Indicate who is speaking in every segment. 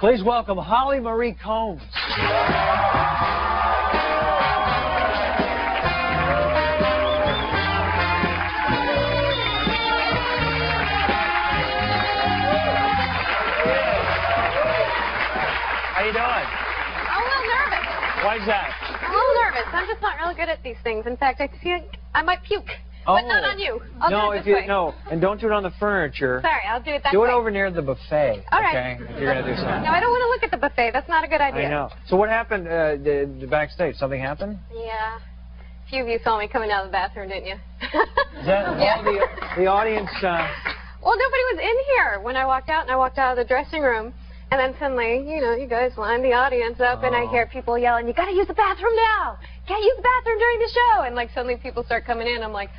Speaker 1: Please welcome Holly Marie Combs. How you doing?
Speaker 2: I'm a little nervous.
Speaker 1: Why is that?
Speaker 2: I'm a little nervous. I'm just not really good at these things. In fact, I feel I might puke. But not on you. I'll do it this way.
Speaker 1: No, and don't do it on the furniture.
Speaker 2: Sorry, I'll do it that way.
Speaker 1: Do it over near the buffet.
Speaker 2: All right.
Speaker 1: Okay, if you're gonna do something.
Speaker 2: No, I don't want to look at the buffet. That's not a good idea.
Speaker 1: I know. So what happened backstage? Something happened?
Speaker 2: Yeah. A few of you saw me coming out of the bathroom, didn't you?
Speaker 1: Is that
Speaker 2: yeah.
Speaker 1: the audience?
Speaker 2: Well, nobody was in here when I walked out, and I walked out of the dressing room. And then suddenly, you know, you guys lined the audience up, and I hear people yelling, "You got to use the bathroom now! Can't use the bathroom during the show!" And like suddenly people start coming in. I'm like,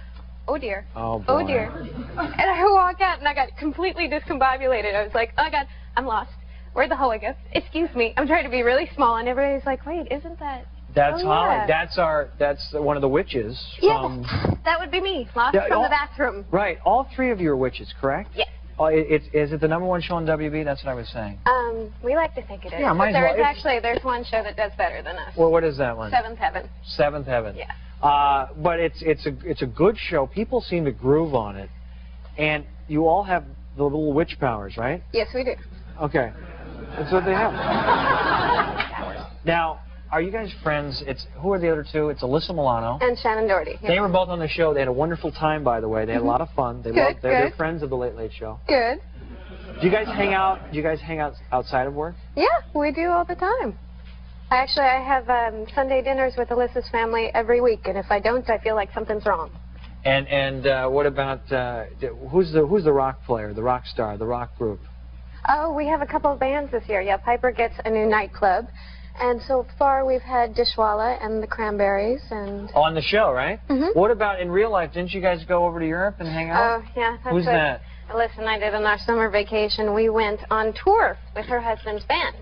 Speaker 2: oh dear.
Speaker 1: Oh boy.
Speaker 2: Oh dear. And I walk out, and I got completely discombobulated. I was like, oh God, I'm lost. Where'd the Holly go? Excuse me. I'm trying to be really small, and everybody's like, wait, isn't that?
Speaker 1: That's Holly.
Speaker 2: Yeah.
Speaker 1: That's one of the witches from.
Speaker 2: Yeah, that would be me, lost from the bathroom.
Speaker 1: Right. All three of you are witches, correct?
Speaker 2: Yes.
Speaker 1: Is it the #1 show on WB? That's what I was saying.
Speaker 2: We like to think it is.
Speaker 1: Yeah, might as well.
Speaker 2: There's one show that does better than us.
Speaker 1: Well, what is that one?
Speaker 2: Seventh Heaven.
Speaker 1: Seventh Heaven.
Speaker 2: Yeah.
Speaker 1: But it's a good show. People seem to groove on it, and you all have the little witch powers, right?
Speaker 2: Yes, we do.
Speaker 1: Okay, that's what they have. Now, are you guys friends? Who are the other two? It's Alyssa Milano
Speaker 2: and Shannon Doherty. Yes.
Speaker 1: They were both on the show. They had a wonderful time, by the way. They had a lot of fun. They're friends of the Late Late Show.
Speaker 2: Good.
Speaker 1: Do you guys hang out? Outside of work?
Speaker 2: Yeah, we do all the time. I have Sunday dinners with Alyssa's family every week, and if I don't, I feel like something's wrong.
Speaker 1: And what about who's the rock player, the rock star, the rock group?
Speaker 2: Oh, we have a couple of bands this year. Yeah, Piper gets a new nightclub, and so far we've had Dishwalla and the Cranberries and.
Speaker 1: On the show, right?
Speaker 2: Mm-hmm.
Speaker 1: What about in real life? Didn't you guys go over to Europe and hang out?
Speaker 2: Oh yeah, that's
Speaker 1: Who's that?
Speaker 2: Alyssa and I did on our summer vacation. We went on tour with her husband's band.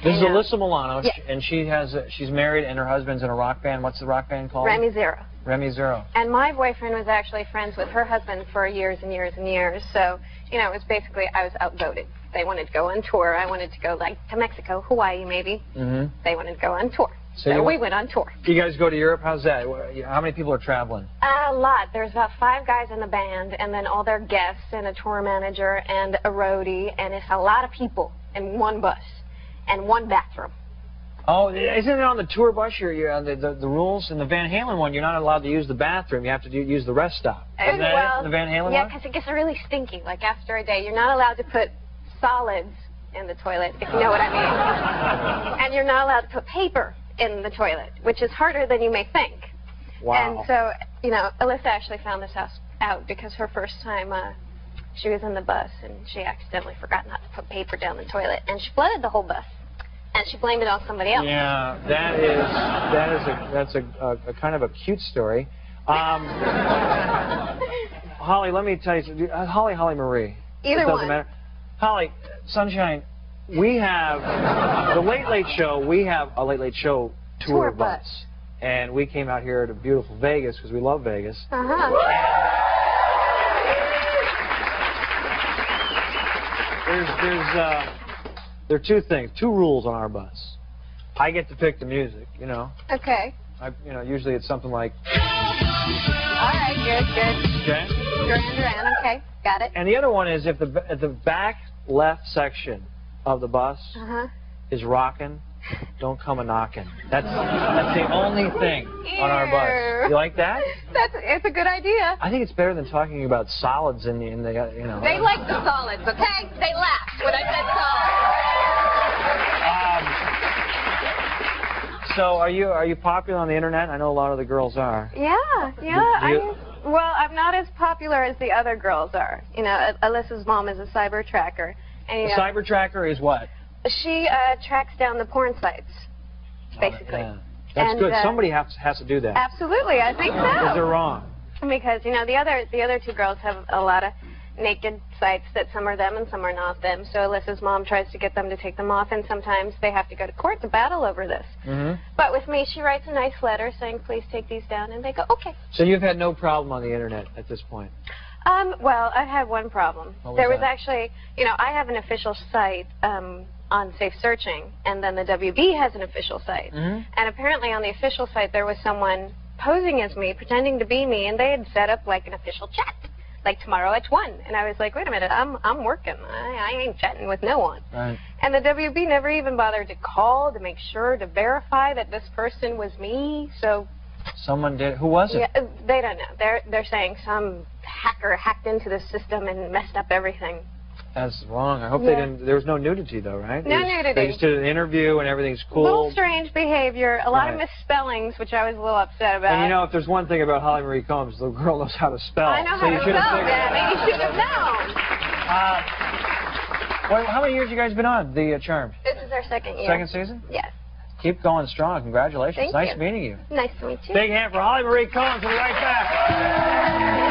Speaker 1: This is Alyssa Milano,
Speaker 2: yes.
Speaker 1: And she's married, and her husband's in a rock band. What's the rock band called?
Speaker 2: Remy Zero.
Speaker 1: Remy Zero.
Speaker 2: And my boyfriend was actually friends with her husband for years and years and years. So, you know, it was basically I was outvoted. They wanted to go on tour. I wanted to go to Mexico, Hawaii maybe. Mm-hmm. They wanted to go on tour. So we went on tour.
Speaker 1: You guys go to Europe? How's that? How many people are traveling?
Speaker 2: A lot. There's about 5 guys in the band, and then all their guests, and a tour manager, and a roadie, and it's a lot of people in one bus and one bathroom.
Speaker 1: Oh, isn't it on the tour bus? You're on the rules? In the Van Halen one, you're not allowed to use the bathroom. You have to use the rest stop. Isn't that it, the Van Halen one?
Speaker 2: Yeah, because it gets really stinky. Like after a day, you're not allowed to put solids in the toilet, if you know what I mean. And you're not allowed to put paper in the toilet, which is harder than you may think.
Speaker 1: Wow.
Speaker 2: And so, you know, Alyssa actually found this out because her first time she was in the bus and she accidentally forgot not to put paper down the toilet, and she flooded the whole bus. And she blamed it on somebody else.
Speaker 1: Yeah, that's a kind of a cute story. Holly, let me tell you something. Holly Marie.
Speaker 2: Either
Speaker 1: it doesn't
Speaker 2: one.
Speaker 1: Matter. Holly, Sunshine, we have the Late Late Show. We have a Late Late Show tour bus, and we came out here to beautiful Vegas because we love Vegas. There are two things, 2 rules on our bus. I get to pick the music, you know.
Speaker 2: Okay.
Speaker 1: Usually it's something like.
Speaker 2: All right, good.
Speaker 1: Okay.
Speaker 2: Duran, okay, got it.
Speaker 1: And the other one is if the back left section of the bus is rocking, don't come a knocking. That's the only thing on our bus. You like that?
Speaker 2: It's a good idea.
Speaker 1: I think it's better than talking about solids in the you know.
Speaker 2: They like the solids, okay? They laughed when I said solids.
Speaker 1: So are you popular on the internet? I know a lot of the girls are.
Speaker 2: Yeah. Well, I'm not as popular as the other girls are. You know, Alyssa's mom is a cyber tracker. And,
Speaker 1: a cyber tracker is what?
Speaker 2: She tracks down the porn sites, basically.
Speaker 1: Yeah. That's good. Somebody has to do that.
Speaker 2: Absolutely, I think so.
Speaker 1: Because they're wrong.
Speaker 2: Because, you know, the other 2 girls have a lot of naked sites that some are them and some are not them. So Alyssa's mom tries to get them to take them off, and sometimes they have to go to court to battle over this. But with me, she writes a nice letter saying, please take these down, and they go, okay.
Speaker 1: So you've had no problem on the internet at this point?
Speaker 2: Well, I had one problem. There was actually, you know, I have an official site on Safe Searching, and then the WB has an official site. And apparently on the official site there was someone posing as me, pretending to be me, and they had set up like an official chat, like tomorrow at 1. And I was like, wait a minute, I'm working. I ain't chatting with no one.
Speaker 1: Right.
Speaker 2: And the WB never even bothered to call to make sure, to verify that this person was me. So
Speaker 1: someone did. Who was it?
Speaker 2: Yeah, they don't know. They're saying some hacker hacked into the system and messed up everything.
Speaker 1: That's wrong. I hope they didn't. There was no nudity, though, right?
Speaker 2: No nudity.
Speaker 1: They just did an interview and everything's cool.
Speaker 2: A little strange behavior, a lot of misspellings, which I was a little upset about.
Speaker 1: And you know, if there's one thing about Holly Marie Combs, the girl knows how to spell.
Speaker 2: I know how to spell, man. You should have known.
Speaker 1: How many years have you guys been on The Charmed?
Speaker 2: This is our second year.
Speaker 1: Second season?
Speaker 2: Yes.
Speaker 1: Keep going strong. Congratulations.
Speaker 2: Thank
Speaker 1: nice
Speaker 2: you.
Speaker 1: meeting you.
Speaker 2: Nice to meet you.
Speaker 1: Big hand for Holly Marie Combs. We'll be right back.